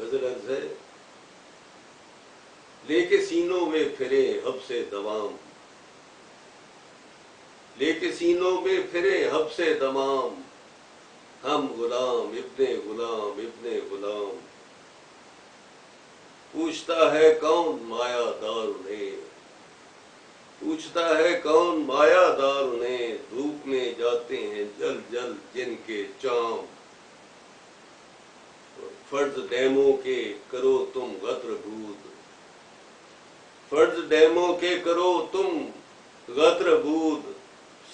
غزل عرض ہے، لے کے سینوں میں پھرے حب سے دوام، لے کے سینوں میں پھرے حب سے دوام، ہم غلام ابن غلام ابن غلام، پوچھتا ہے کون مایا دار انہیں، پوچھتا ہے کون مایا دار انہیں، دھوپ میں جاتے ہیں جل جل جن کے چام، فرض ڈیموں کے کرو تم غدر بود، فرض ڈیموں کے کرو تم غدر بود،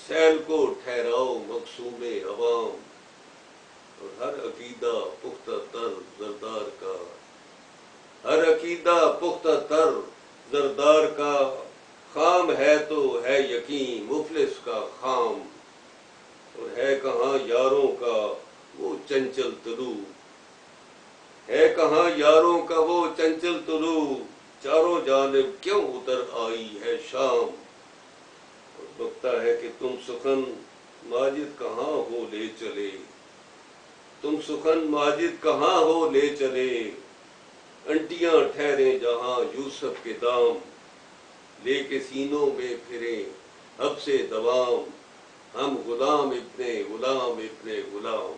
سیل کو ٹھہراؤ مقصوم عوام، اور ہر عقیدہ پختہ تر زردار کا، ہر عقیدہ پختہ تر زردار کا، خام ہے تو ہے یقین مفلس کا خام، اور ہے کہاں یاروں کا وہ چنچل طلوع، ہے کہاں یاروں کا وہ چنچل طلوع، چاروں جانب کیوں اتر آئی ہے شام، اور بکتا ہے کہ تم سخن ماجد کہاں ہو لے چلے، تم سخن ماجد کہاں ہو لے چلے، انٹیاں ٹھہریں جہاں یوسف کے دام، لے کے سینوں میں پھرے حب سے دوام، ہم غلام ابن غلام ابن غلام۔